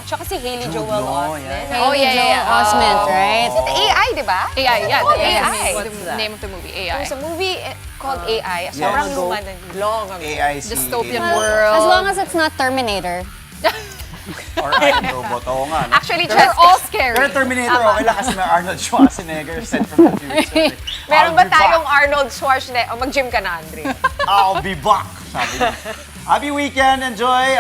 Tsaka si Hailey Joel Osment. Oh, yeah. Osment, right? It's AI, di ba? AI, yeah. Oh, That's AI. the name of the movie, AI. There's a movie called AI. Sobrang luma na. Long ago. AIC. Dystopian Well, world. as long as it's not Terminator. Or iRobot. Oo nga. Actually, They're all scary. Pero Terminator, okay lang kasi may Arnold Schwarzenegger sent from the future. meron I'll ba be tayong back. Arnold Schwarzenegger? O, mag-gym ka na, Andre. I'll be back, sabi niya. Happy weekend, enjoy.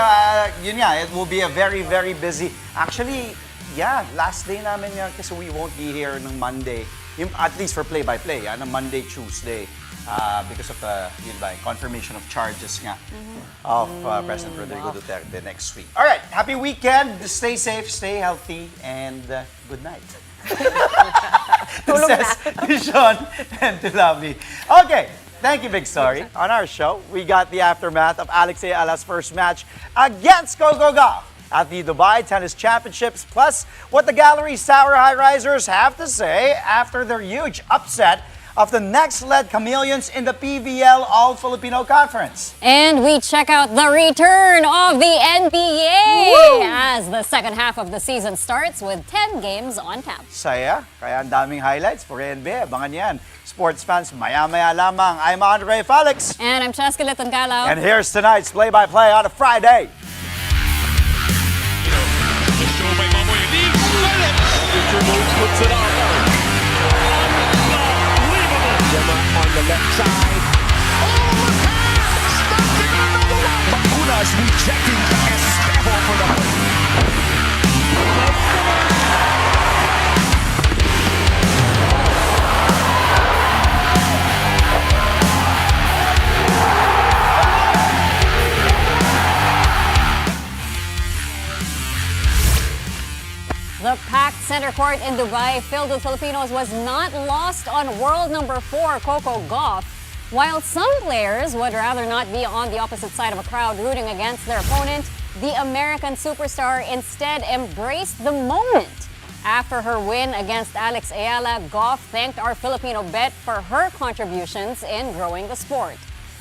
Yun nga, it will be a very, very busy. Actually, yeah, last day namin yan kasi we won't be here ng Monday. At least for play-by-play, ng Monday, Tuesday. Because of the confirmation of charges nga of President Rodrigo Duterte next week. All right, happy weekend. Stay safe, stay healthy, and good night. Tulog na. To Sean and to Lovely. Okay, thank you, Big Story. On our show, we got the aftermath of Alex Eala's first match against Coco Gauff at the Dubai Tennis Championships, plus what the Gallery Sour High Risers have to say after their huge upset of the next-led chameleons in the PVL All-Filipino Conference. And we check out the return of the NBA as the second half of the season starts with 10 games on tap. Saya, kaya ang daming highlights for NBA. Abangan yan. Sports fans, maya-maya lamang. I'm Andre Felix. And I'm Cheska Litton-Calao. And here's tonight's play-by-play on a Friday. Puts it up. Unbelievable. On the left side. Oh, look at starting another one. Bacunas rejecting Estevo for the The packed center court in Dubai filled with Filipinos was not lost on world number 4 Coco Gauff. While some players would rather not be on the opposite side of a crowd rooting against their opponent, the American superstar instead embraced the moment. After her win against Alex Eala, Gauff thanked our Filipino bet for her contributions in growing the sport.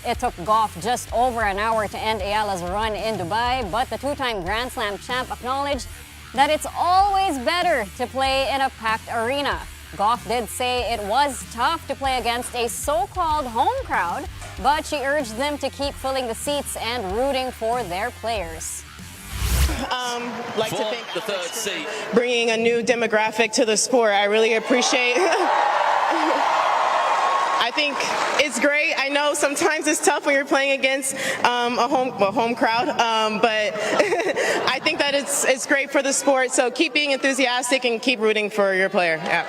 It took Gauff just over an hour to end Eala's run in Dubai, but the two-time Grand Slam champ acknowledged that it's always better to play in a packed arena. Gauff did say it was tough to play against a so-called home crowd, but she urged them to keep filling the seats and rooting for their players. Like to thank the third seat, bringing a new demographic to the sport. I really appreciate. I think it's great. I know sometimes it's tough when you're playing against a home crowd, but I think that it's great for the sport. So keep being enthusiastic and keep rooting for your player. Yeah.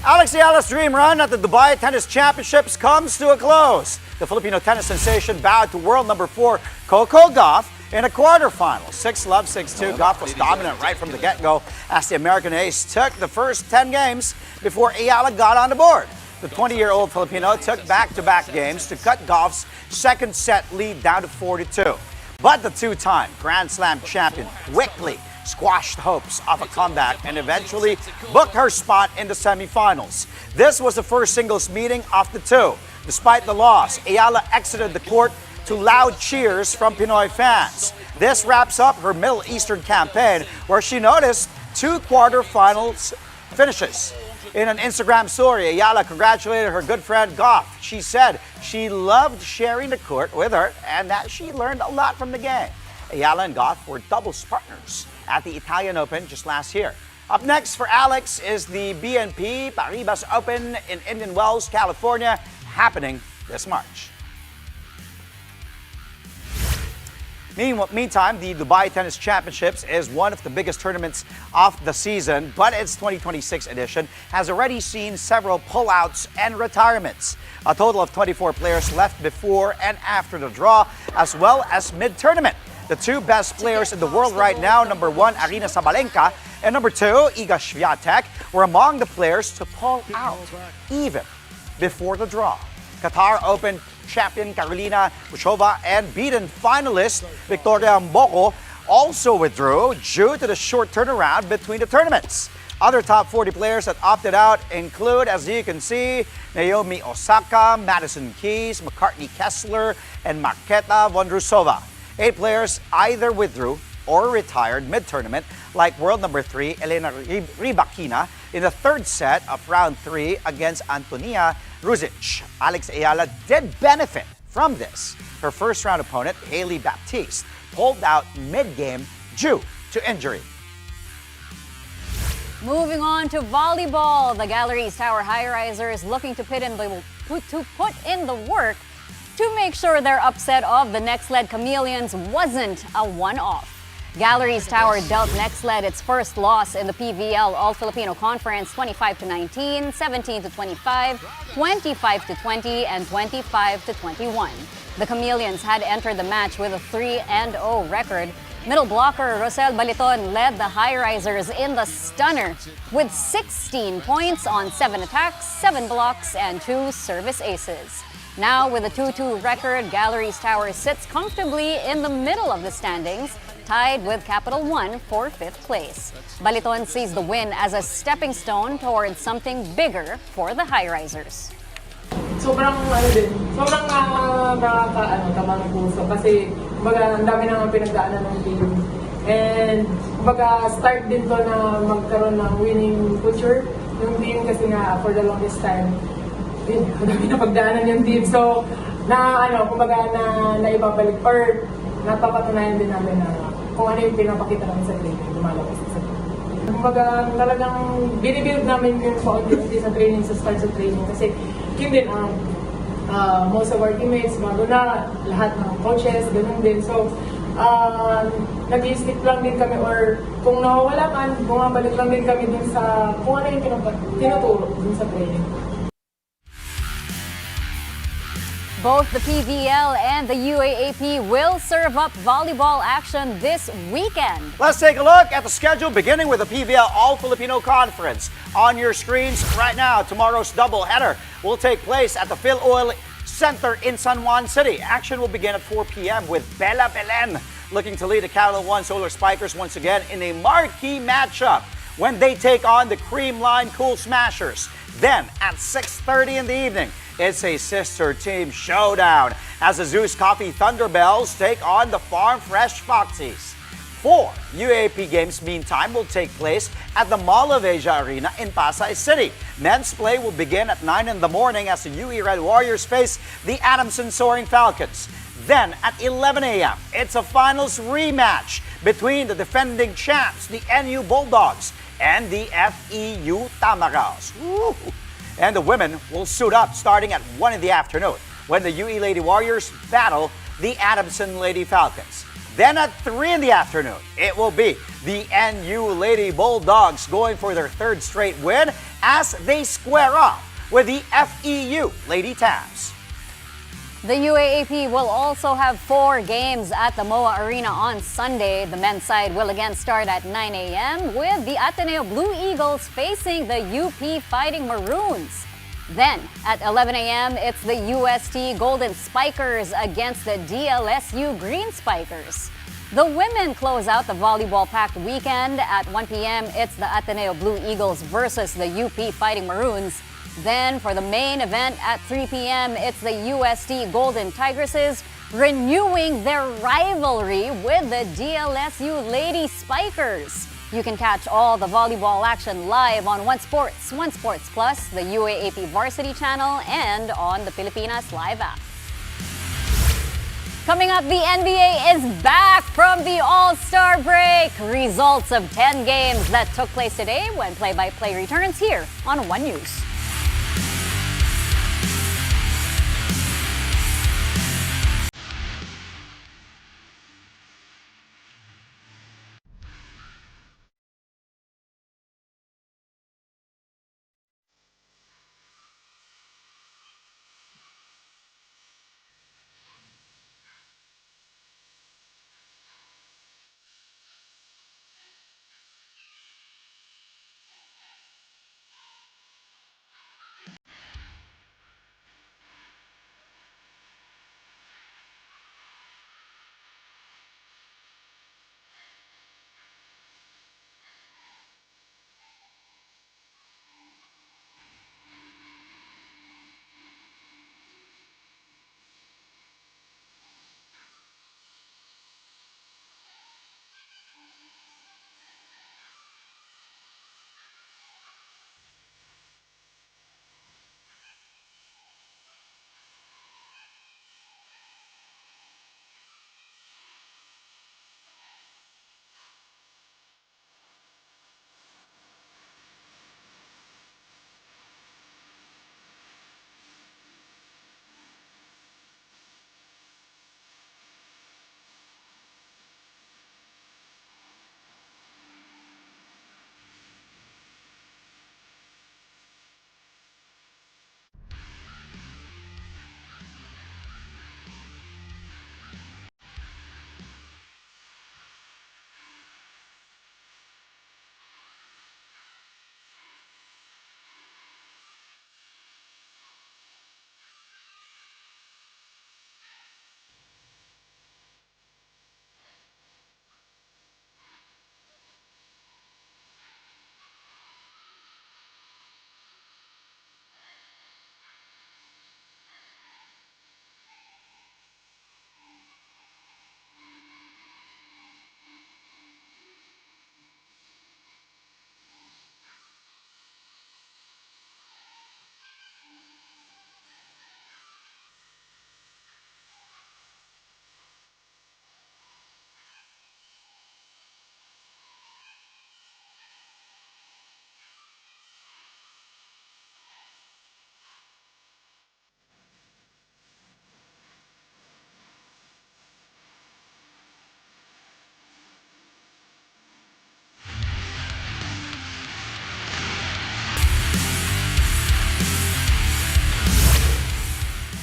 Alex Eala's dream run at the Dubai Tennis Championships comes to a close. The Filipino tennis sensation bowed to world number 4 Coco Gauff in a quarterfinal. 6-love, 6-2. Gauff was dominant right from the get-go as the American ace took the first 10 games before Eala got on the board. The 20-year-old Filipino took back-to-back games to cut Gauff's second set lead down to 42. But the two-time Grand Slam champion quickly squashed hopes of a comeback and eventually booked her spot in the semifinals. This was the first singles meeting of the two. Despite the loss, Eala exited the court to loud cheers from Pinoy fans. This wraps up her Middle Eastern campaign, where she noticed 2 quarterfinals finishes. In an Instagram story, Eala congratulated her good friend Gauff. She said she loved sharing the court with her and that she learned a lot from the game. Eala and Gauff were doubles partners at the Italian Open just last year. Up next for Alex is the BNP Paribas Open in Indian Wells, California, happening this March. Meantime, the Dubai Tennis Championships is one of the biggest tournaments of the season, but its 2026 edition has already seen several pullouts and retirements. A total of 24 players left before and after the draw, as well as mid-tournament. The two best players in the world right now, number 1, Aryna Sabalenka, and number 2, Iga Swiatek, were among the players to pull out, even before the draw. Qatar Open champion Karolina Muchova and beaten finalist Victoria Mboko also withdrew due to the short turnaround between the tournaments. Other top 40 players that opted out include, as you can see, Naomi Osaka, Madison Keys, McCartney Kessler, and Marketa Vondrousova. 8 players either withdrew or retired mid-tournament, like world number 3, Elena Rybakina, in the third set of round 3 against Antonia Ruzic. Alex Eala did benefit from this. Her first round opponent, Hailey Baptiste, pulled out mid-game due to injury. Moving on to volleyball, the Galleries Tower High-Risers looking to put in the work to make sure their upset of the Next-led Chameleons wasn't a one-off. Galleries Tower dealt Next-led its first loss in the PVL All-Filipino Conference 25-19, 17-25, 25-20, and 25-21. The Chameleons had entered the match with a 3-0 record. Middle blocker Rosel Baliton led the High-Risers in the stunner with 16 points on 7 attacks, 7 blocks, and 2 service aces. Now with a 2-2 record, Galleries Tower sits comfortably in the middle of the standings, tied with Capital One for 5th place. Baliton sees the win as a stepping stone towards something bigger for the High-Risers. Sobrang tama ng puso kasi kumbaga ang dami nang pinagdaanan ng team. And kumbaga start din to na magkaroon ng winning culture yung team kasi nga for the longest time ang dami na pagdaanan yung team. So kumbaga naibabalik or napapatunayan din namin na kung ano yung pinapakita namin sa training, lumalabas sa training. Kumbaga talagang binibuild namin yung unti-unti sa training, sa start sa training kasi yun din most of our teammates, bago na lahat ng coaches, ganun din. So, nag-i-stick lang din kami or kung nawawala man, bumabalik lang din kami dun sa kung ano yung tinuturo dun sa training. Both the PVL and the UAAP will serve up volleyball action this weekend. Let's take a look at the schedule, beginning with the PVL All-Filipino Conference. On your screens right now, tomorrow's doubleheader will take place at the Phil Oil Center in San Juan City. Action will begin at 4 p.m. with Bella Belen looking to lead the Capital One Solar Spikers once again in a marquee matchup when they take on the Creamline Cool Smashers. Then at 6:30 in the evening, it's a sister team showdown as the Zeus Coffee Thunderbells take on the Farm Fresh Foxies. 4 UAP games, meantime, will take place at the Mall of Asia Arena in Pasay City. Men's play will begin at 9 in the morning as the UE Red Warriors face the Adamson Soaring Falcons. Then at 11 a.m., it's a finals rematch between the defending champs, the NU Bulldogs, and the FEU Tamaraos. And the women will suit up starting at 1 in the afternoon when the UE Lady Warriors battle the Adamson Lady Falcons. Then at 3 in the afternoon, it will be the NU Lady Bulldogs going for their 3rd straight win as they square off with the FEU Lady Tabs. The UAAP will also have 4 games at the MOA Arena on Sunday. The men's side will again start at 9 a.m. with the Ateneo Blue Eagles facing the UP Fighting Maroons. Then at 11 a.m., it's the UST Golden Spikers against the DLSU Green Spikers. The women close out the volleyball-packed weekend. At 1 p.m., it's the Ateneo Blue Eagles versus the UP Fighting Maroons. Then for the main event at 3 p.m., it's the UST Golden Tigresses renewing their rivalry with the DLSU Lady Spikers. You can catch all the volleyball action live on One Sports Plus, the UAAP Varsity channel, and on the Pilipinas Live app. Coming up, the NBA is back from the All-Star break. Results of 10 games that took place today when play-by-play returns here on One News.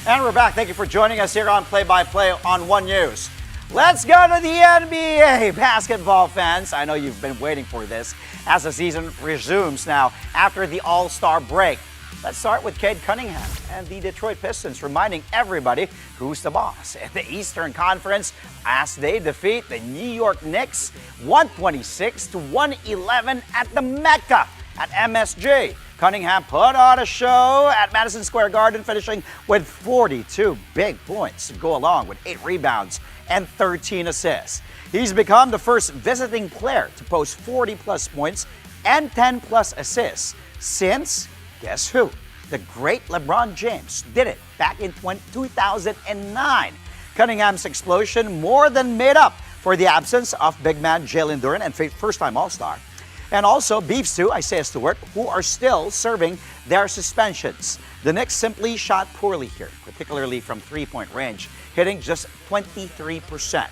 And we're back. Thank you for joining us here on Play by Play on One News. Let's go to the NBA, basketball fans. I know you've been waiting for this as the season resumes now after the All-Star break. Let's start with Cade Cunningham and the Detroit Pistons, reminding everybody who's the boss in the Eastern Conference as they defeat the New York Knicks 126-111 at the Mecca at MSG. Cunningham put on a show at Madison Square Garden, finishing with 42 big points to go along with 8 rebounds and 13 assists. He's become the first visiting player to post 40-plus points and 10-plus assists since, guess who? The great LeBron James did it back in 2009. Cunningham's explosion more than made up for the absence of big man Jalen Duren and first-time All-Star. And also beefs to Isaiah Stewart, who are still serving their suspensions. The Knicks simply shot poorly here, particularly from three-point range, hitting just 23%.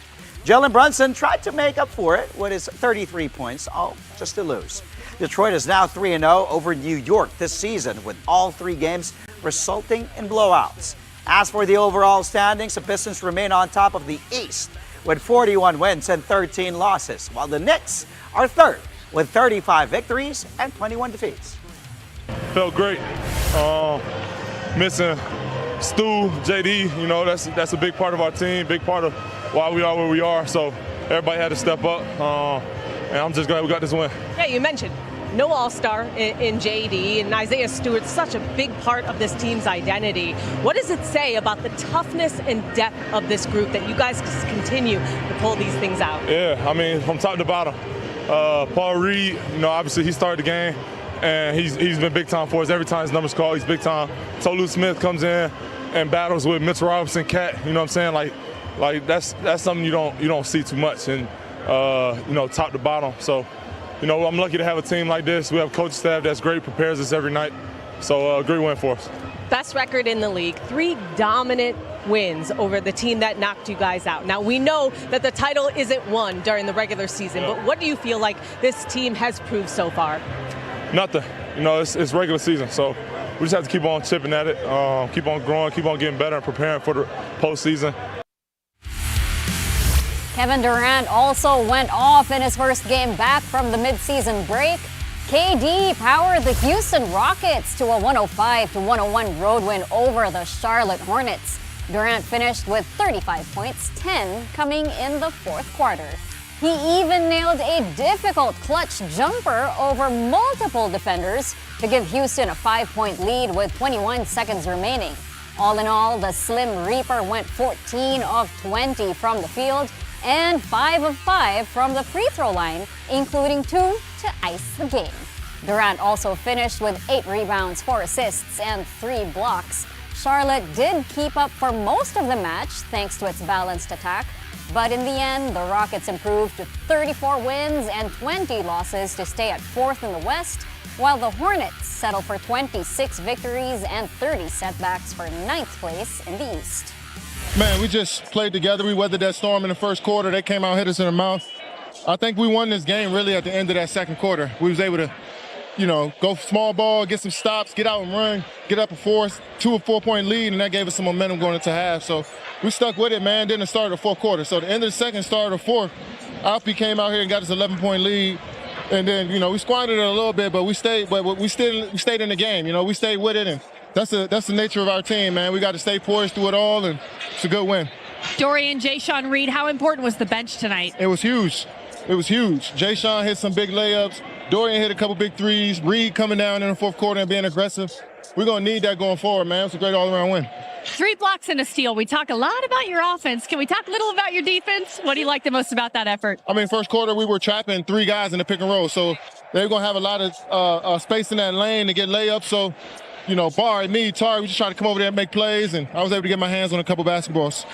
Jalen Brunson tried to make up for it with his 33 points, all just to lose. Detroit is now 3-0 over New York this season, with all 3 games resulting in blowouts. As for the overall standings, the Pistons remain on top of the East with 41 wins and 13 losses, while the Knicks are third with 35 victories and 21 defeats. Felt great. Missing Stu, JD, you know, that's a big part of our team, big part of why we are where we are. So everybody had to step up, and I'm just glad we got this win. Yeah, you mentioned no All-Star in JD, and Isaiah Stewart's such a big part of this team's identity. What does it say about the toughness and depth of this group that you guys continue to pull these things out? Yeah, I mean, from top to bottom. Paul Reed, you know, obviously he started the game, and he's been big time for us. Every time his number's called, he's big time. Tolu Smith comes in and battles with Mitchell Robinson, Cat. You know what I'm saying? Like that's something you don't see too much, and you know, top to bottom. So, you know, I'm lucky to have a team like this. We have a coaching staff that's great, prepares us every night. So, great win for us. Best record in the league, 3 dominant wins over the team that knocked you guys out. Now, we know that the title isn't won during the regular season, but what do you feel like this team has proved so far? Nothing. You know, it's regular season, so we just have to keep on chipping at it, keep on growing, keep on getting better and preparing for the postseason. Kevin Durant also went off in his first game back from the midseason break. KD powered the Houston Rockets to a 105-101 road win over the Charlotte Hornets. Durant finished with 35 points, 10 coming in the fourth quarter. He even nailed a difficult clutch jumper over multiple defenders to give Houston a 5-point lead with 21 seconds remaining. All in all, the Slim Reaper went 14 of 20 from the field and 5 of 5 from the free throw line, including 2 to ice the game. Durant also finished with 8 rebounds, 4 assists, and 3 blocks. Charlotte did keep up for most of the match thanks to its balanced attack, but in the end, the Rockets improved to 34 wins and 20 losses to stay at 4th in the West, while the Hornets settle for 26 victories and 30 setbacks for 9th place in the East. Man, we just played together. We weathered that storm in the first quarter. They came out and hit us in the mouth. I think we won this game really at the end of that second quarter. We was able to, you know, go small ball, get some stops, get out and run, get up a 2 or 4-point lead, and that gave us some momentum going into half. So we stuck with it, man. Then it started the fourth quarter. So the end of the second, started the fourth. Alfie came out here and got us an 11-point lead. And then, you know, we squandered it a little bit, but we stayed in the game. You know, we stayed with it, and that's the nature of our team, man. We got to stay poised through it all, and it's a good win. Dorian, Jayshawn Reed, how important was the bench tonight? It was huge. It was huge. Jayshawn hit some big layups. Dorian hit a couple big threes. Reed coming down in the fourth quarter and being aggressive. We're going to need that going forward, man. It's a great all-around win. 3 blocks and a steal. We talk a lot about your offense. Can we talk a little about your defense? What do you like the most about that effort? I mean, first quarter, we were trapping 3 guys in the pick and roll. So they're going to have a lot of space in that lane to get layups. So, you know, Bar, me, Tari, we just try to come over there and make plays. And I was able to get my hands on a couple basketballs.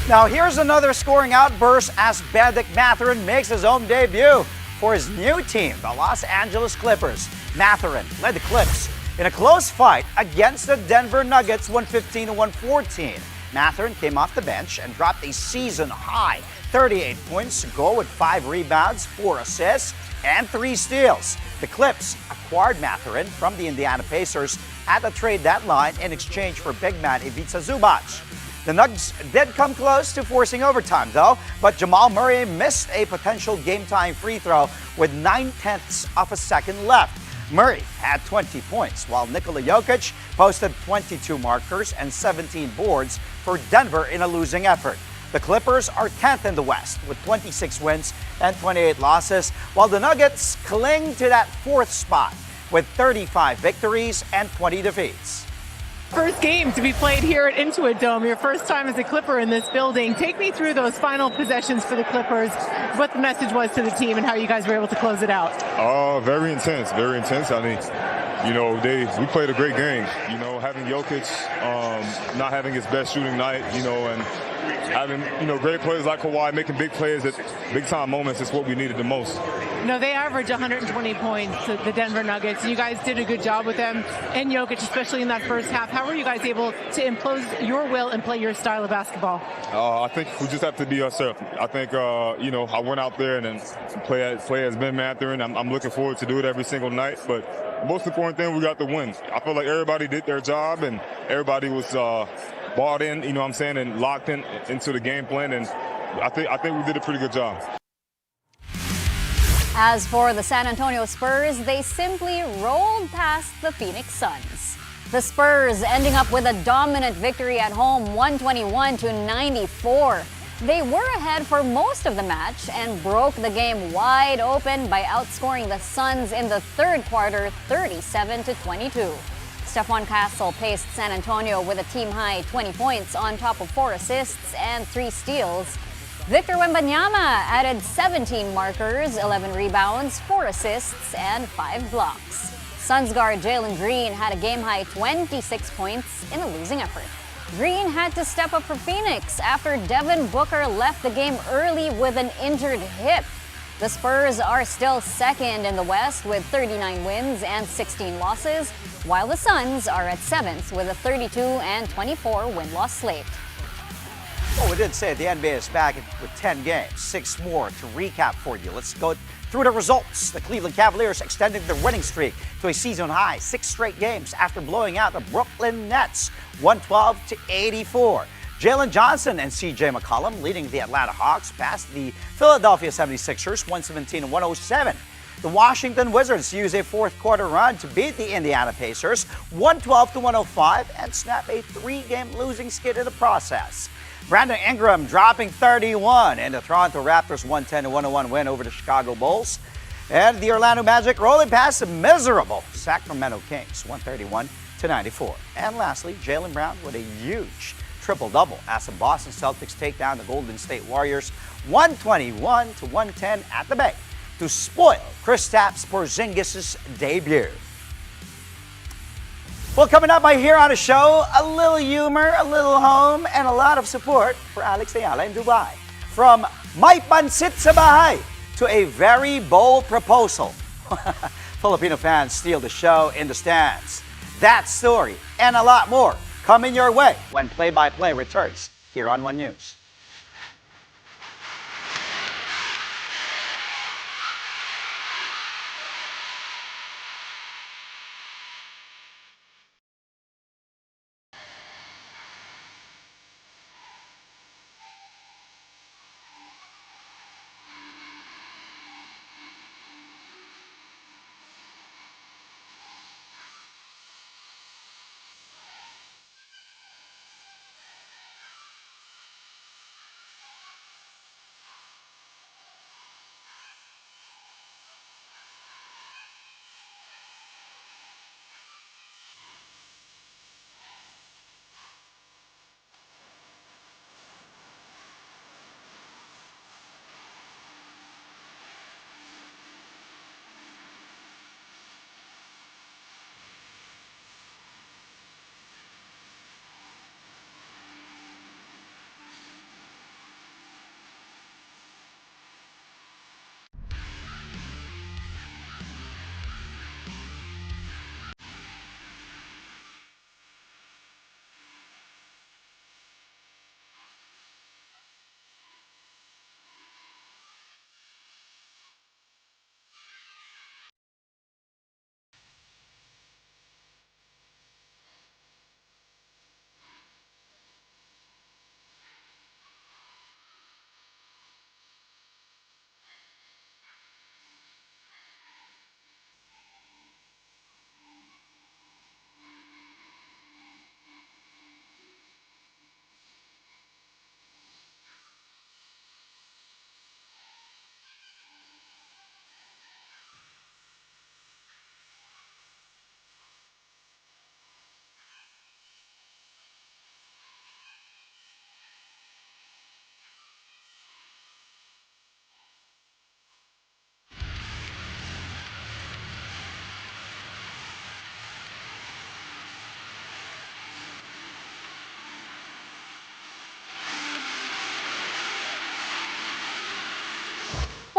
Now here's another scoring outburst as Benedict Mathurin makes his own debut for his new team, the Los Angeles Clippers. Mathurin led the Clips in a close fight against the Denver Nuggets 115-114. Mathurin came off the bench and dropped a season-high 38 points to go with 5 rebounds, 4 assists, and 3 steals. The Clips acquired Mathurin from the Indiana Pacers at the trade deadline in exchange for big man Ivica Zubac. The Nugs did come close to forcing overtime, though, but Jamal Murray missed a potential game-tying free throw with 9/10 of a second left. Murray had 20 points, while Nikola Jokic posted 22 markers and 17 boards for Denver in a losing effort. The Clippers are 10th in the West with 26 wins and 28 losses, while the Nuggets cling to that 4th spot with 35 victories and 20 defeats. First game to be played here at Intuit Dome, your first time as a Clipper in this building. Take me through those final possessions for the Clippers, what the message was to the team and how you guys were able to close it out. Very intense, very intense. I mean, we played a great game. Having Jokic not having his best shooting night, and having, great players like Kawhi making big plays at big-time moments is what we needed the most. They average 120 points, the Denver Nuggets. You guys did a good job with them, and Jokic, especially in that first half. How were you guys able to impose your will and play your style of basketball? I think we just have to be ourselves. I think, I went out there and then play as Ben Mathurin. I'm looking forward to do it every single night, but the most important thing, we got the win. I feel like everybody did their job and everybody was bought in, and locked into the game plan, and I think we did a pretty good job. As for the San Antonio Spurs, they simply rolled past the Phoenix Suns. The Spurs ending up with a dominant victory at home, 121-94. They were ahead for most of the match and broke the game wide open by outscoring the Suns in the third quarter, 37-22. Stephon Castle paced San Antonio with a team-high 20 points on top of 4 assists and 3 steals. Victor Wembanyama added 17 markers, 11 rebounds, 4 assists, and 5 blocks. Suns guard Jalen Green had a game-high 26 points in a losing effort. Green had to step up for Phoenix after Devin Booker left the game early with an injured hip. The Spurs are still second in the West with 39 wins and 16 losses, while the Suns are at 7th with a 32-24 win-loss slate. Well, we did say the NBA is back with 10 games, 6 more to recap for you. Let's go through the results. The Cleveland Cavaliers extended their winning streak to a season-high 6 straight games after blowing out the Brooklyn Nets 112-84. Jalen Johnson and C.J. McCollum leading the Atlanta Hawks past the Philadelphia 76ers 117-107. The Washington Wizards used a fourth-quarter run to beat the Indiana Pacers 112-105 and snap a 3-game losing skid in the process. Brandon Ingram dropping 31 in the Toronto Raptors 110-101 win over the Chicago Bulls. And the Orlando Magic rolling past the miserable Sacramento Kings 131-94. And lastly, Jaylen Brown with a huge triple-double as the Boston Celtics take down the Golden State Warriors 121-110 at the Bay to spoil Kristaps Porzingis' debut. Well, coming up right here on the show, a little humor, a little home, and a lot of support for Alex Eala in Dubai. From may pansit sa bahay to a very bold proposal. Filipino fans steal the show in the stands. That story and a lot more coming your way when Play-by-Play returns here on One News.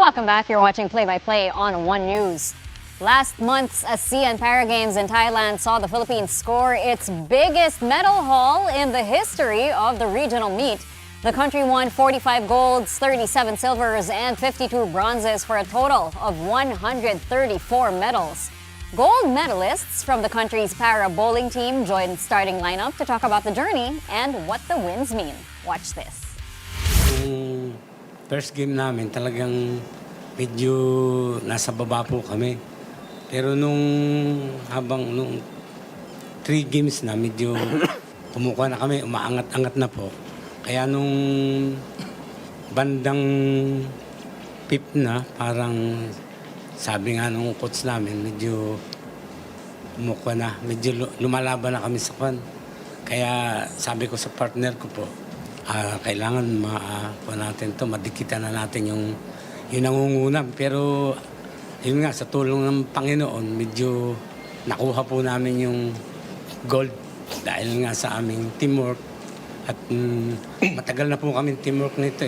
Welcome back. You're watching Play-by-Play on One News. Last month's ASEAN Para Games in Thailand saw the Philippines score its biggest medal haul in the history of the regional meet. The country won 45 golds, 37 silvers, and 52 bronzes for a total of 134 medals. Gold medalists from the country's para bowling team joined starting lineup to talk about the journey and what the wins mean. Watch this. Yung first game namin talagang medyo nasa baba po kami. Pero nung 3 games na medyo kumukuha na kami, umaangat-angat na po. Kaya nung bandang 5th na, parang sabi nga nung coach namin, medyo kumukuha na, medyo lumalaban na kami sa kwan. Kaya sabi ko sa partner ko po, kailangan natin to, madikitan na natin yung nangunguna. Pero yun nga, sa tulong ng Panginoon, medyo nakuha po namin yung gold dahil nga sa aming teamwork. At matagal na po kami teamwork nito.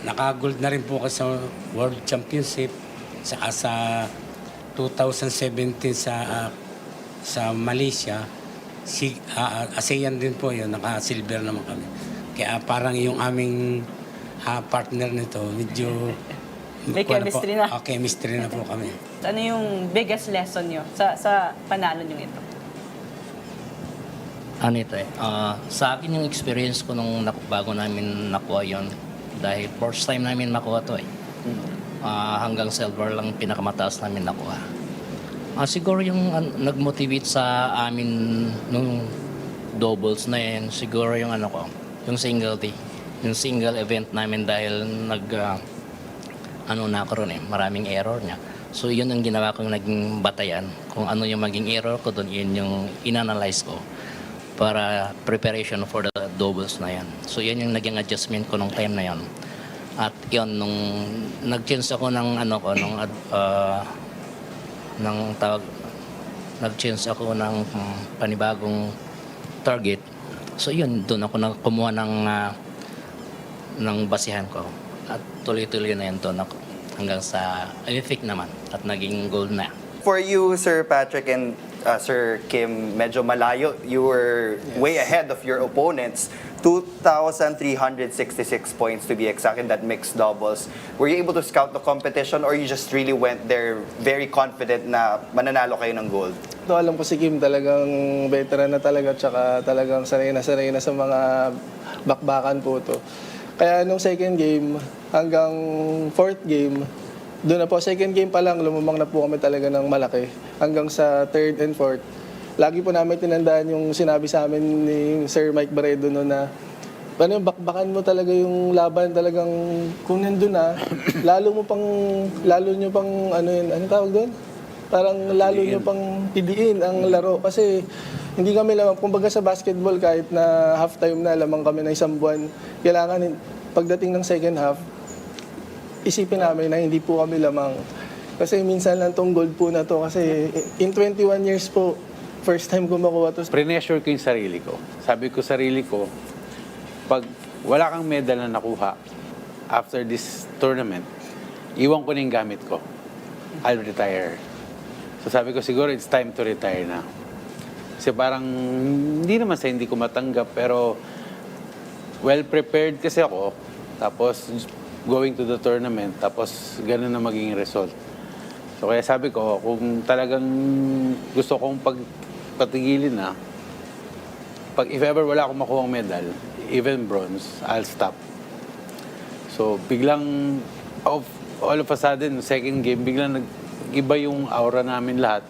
Naka-gold na rin po kasi sa World Championship saka sa 2017 sa Malaysia. ASEAN din po yun, naka-silver naman kami. Kaya parang yung aming partner nito, medyo may chemistry na. Chemistry na po kami. Ano yung biggest lesson nyo sa panalo nyo ito? Ano ito sa akin yung experience ko nung bago namin nakuha yon dahil first time namin nakuha to hanggang silver lang pinakamataas namin nakuha. Siguro yung nag-motivate sa amin nung doubles na yun, siguro yung yung single event namin dahil maraming error niya. So yun ang ginawa kong naging batayan. Kung ano yung maging error ko doon, yun yung inanalyze ko para preparation for the doubles na yan. So yun yung naging adjustment ko nung time na yan. At yun, nung nag-change ako nag-change ako ng panibagong target. So yun, doon ako kumuha ng basihan ko. At tuloy-tuloy na yun doon ako hanggang sa Olympic naman at naging gold na. For you, Sir Patrick and Sir Kim, medyo malayo. You were way ahead of your opponents. 2,366 points to be exact in that mixed doubles. Were you able to scout the competition or you just really went there very confident na mananalo kayo ng gold? No, alam ko si Kim talagang veteran na talaga tsaka talagang sanay na sa mga bakbakan po to. Kaya nung second game hanggang fourth game, doon na po, second game pa lang, lumamang na po kami talaga ng malaki. Hanggang sa third and fourth. Lagi po namin tinandaan yung sinabi sa amin ni Sir Mike Barredo no na bakbakan mo talaga yung laban talagang kung nandun na, lalo nyo pang ano tawag doon? Parang lalo nyo pang pidiin ang laro. Kasi hindi kami lamang, kumbaga sa basketball kahit na halftime na, lamang kami na isang buwan, kailangan pagdating ng second half, isipin namin na hindi po kami lamang. Kasi minsan lang tong gold po na to kasi in 21 years po, first time ko makuha to. Pre-measure ko yung sarili ko. Sabi ko sarili ko, pag wala kang medal na nakuha after this tournament, iwan ko na yung gamit ko. I'll retire. So sabi ko siguro it's time to retire na. Kasi parang hindi naman sa hindi ko matanggap pero well prepared kasi ako. Tapos going to the tournament, tapos ganun na maging result. So kaya sabi ko, kung talagang gusto kong patigilin na, if ever wala akong makuha medal, even bronze, I'll stop. So biglang, all of a sudden, second game, biglang nag-iba yung aura namin lahat.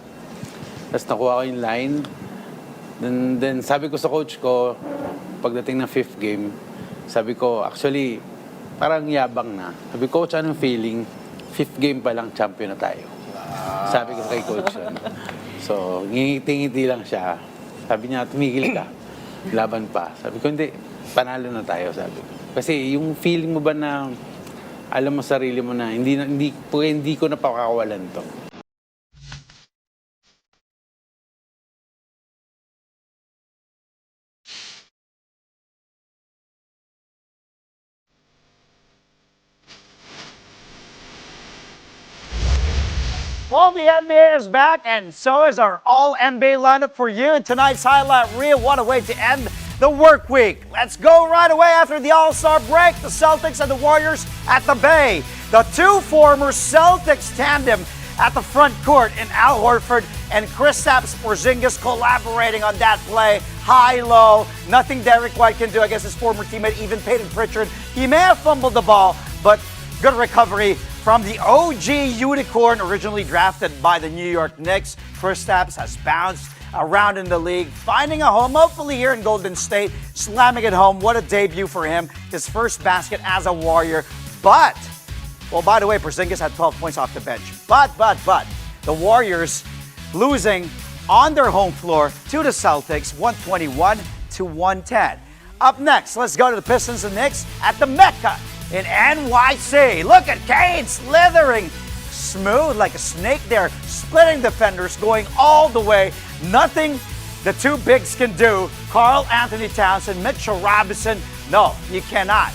Tapos nakuha ko yung line. Then sabi ko sa coach ko, pagdating ng fifth game, sabi ko, actually, parang yabang na. Sabi, coach, anong feeling? Fifth game pa lang, champion na tayo. Sabi ko kay coach yun. So, ngiti-ngiti lang siya. Sabi niya, tumigil ka. Laban pa. Sabi ko, hindi, panalo na tayo, sabi ko. Kasi yung feeling mo ba na, alam mo sarili mo na, hindi ko napakakawalan to. Well, the NBA is back, and so is our all-NBA lineup for you. And tonight's highlight reel, what a way to end the work week. Let's go right away after the All-Star break. The Celtics and the Warriors at the Bay. The two former Celtics tandem at the front court in Al Horford and Kristaps Porzingis collaborating on that play. High-low, nothing Derek White can do against his former teammate, even Peyton Pritchard. He may have fumbled the ball, but good recovery from the OG Unicorn, originally drafted by the New York Knicks. Kristaps has bounced around in the league, finding a home, hopefully here in Golden State, slamming it home. What a debut for him. His first basket as a Warrior. But, well, by the way, Porzingis had 12 points off the bench. But, the Warriors losing on their home floor to the Celtics, 121-110. Up next, let's go to the Pistons and Knicks at the Mecca in NYC. Look at Cade slithering smooth like a snake there, splitting defenders, going all the way. Nothing the two bigs can do. Karl Anthony Towns and Mitchell Robinson, no, you cannot.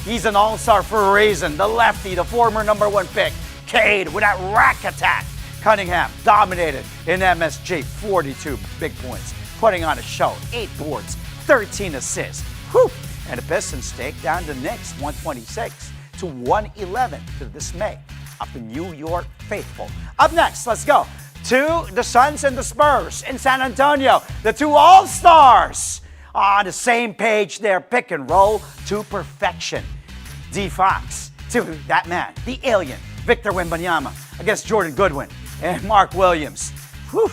He's an all-star for a reason. The lefty, the former number one pick. Cade with that rack attack. Cunningham dominated in MSG, 42 big points, putting on a show. 8 boards, 13 assists. Whew. And the Pistons take down the Knicks 126-111 to the dismay of the New York faithful. Up next, let's go to the Suns and the Spurs in San Antonio. The two All-Stars on the same page there, pick and roll to perfection. D. Fox to that man, the alien, Victor Wembanyama against Jordan Goodwin and Mark Williams. Whew.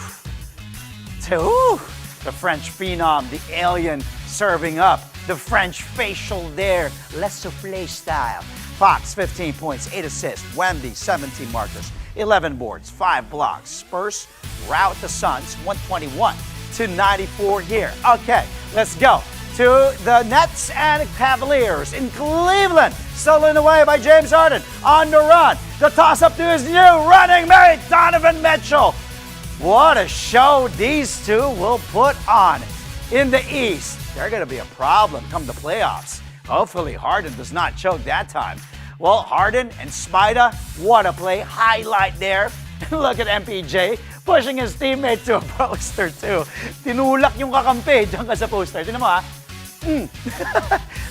To the French phenom, the alien serving up. The French facial there, Les Soufflé style. Fox, 15 points, 8 assists. Wemby, 17 markers, 11 boards, 5 blocks. Spurs rout the Suns, 121-94 here. Okay, let's go to the Nets and Cavaliers in Cleveland. Stolen away by James Harden on the run. The toss-up to his new running mate, Donovan Mitchell. What a show these two will put on in the East. They're going to be a problem come the playoffs. Hopefully Harden does not choke that time. Well, Harden and Spida, what a play. Highlight there. Look at MPJ pushing his teammate to a poster too. Tinulak yung kakampi dyan ka sa poster. Tinan mo ha.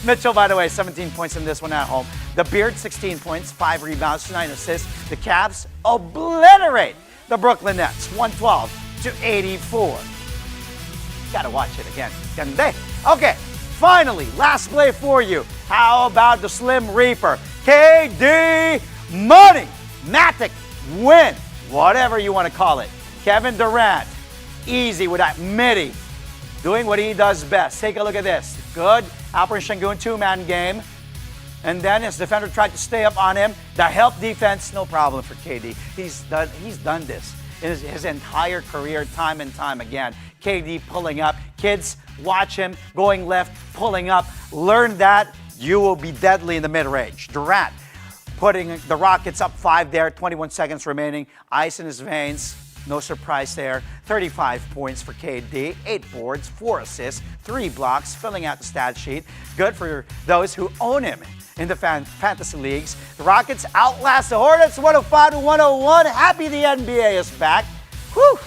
Mitchell, by the way, 17 points in this one at home. The Beard, 16 points, 5 rebounds, 9 assists. The Cavs obliterate the Brooklyn Nets, 112-84. Gotta watch it again. Ganda. Okay, finally, last play for you. How about the Slim Reaper? KD Money. Matic win. Whatever you want to call it. Kevin Durant. Easy with that midi. Doing what he does best. Take a look at this. Good. Alperen Sengun two-man game. And then his defender tried to stay up on him. The help defense, no problem for KD. He's done this in his entire career, time and time again. KD pulling up. Kids, watch him going left, pulling up. Learn that. You will be deadly in the mid-range. Durant putting the Rockets up 5 there, 21 seconds remaining. Ice in his veins. No surprise there. 35 points for KD, 8 boards, 4 assists, 3 blocks, filling out the stat sheet. Good for those who own him in the fantasy leagues. The Rockets outlast the Hornets 105-101. Happy the NBA is back. Whew.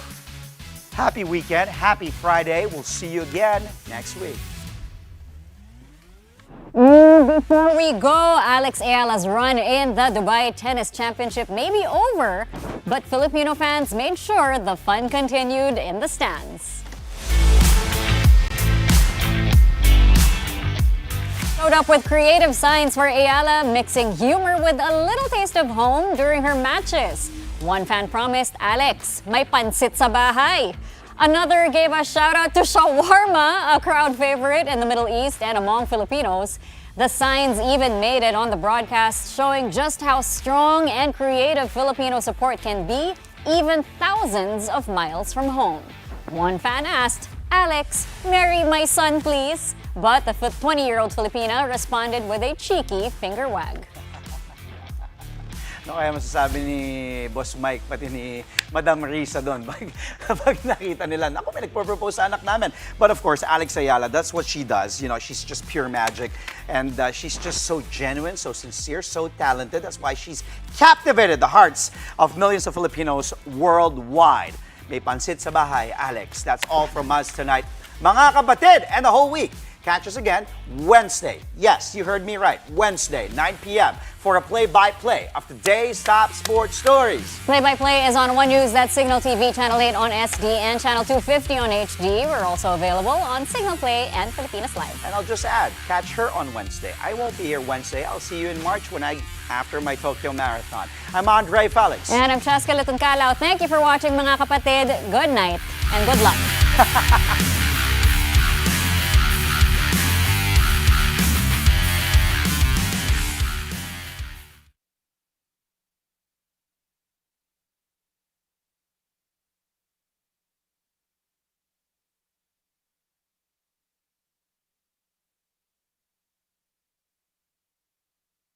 Happy weekend. Happy Friday. We'll see you again next week. Before we go, Alex Eala's run in the Dubai Tennis Championship may be over, but Filipino fans made sure the fun continued in the stands. Showed up with creative signs for Eala, mixing humor with a little taste of home during her matches. One fan promised, Alex, may pansit sa bahay. Another gave a shout out to shawarma, a crowd favorite in the Middle East and among Filipinos. The signs even made it on the broadcast, showing just how strong and creative Filipino support can be, even thousands of miles from home. One fan asked, Alex, marry my son please. But the 20-year-old Filipina responded with a cheeky finger wag. Ano kaya masasabi ni Boss Mike, pati ni Madam Risa doon pag nakita nila, naku, may nagpo-propose sa anak namin. But of course, Alex Eala, that's what she does. You know, she's just pure magic. And she's just so genuine, so sincere, so talented. That's why she's captivated the hearts of millions of Filipinos worldwide. May pansit sa bahay, Alex. That's all from us tonight. Mga kapatid, and the whole week. Catch us again Wednesday. Yes, you heard me right. Wednesday, 9 p.m. for a play-by-play of today's top sports stories. Play-by-play is on One News, that's Signal TV, Channel 8 on SD, and Channel 250 on HD. We're also available on Signal Play and Filipinas Live. And I'll just add, catch her on Wednesday. I won't be here Wednesday. I'll see you in March after my Tokyo Marathon. I'm Andre Felix. And I'm Cheska Lituncalao. Thank you for watching, mga kapatid. Good night and good luck.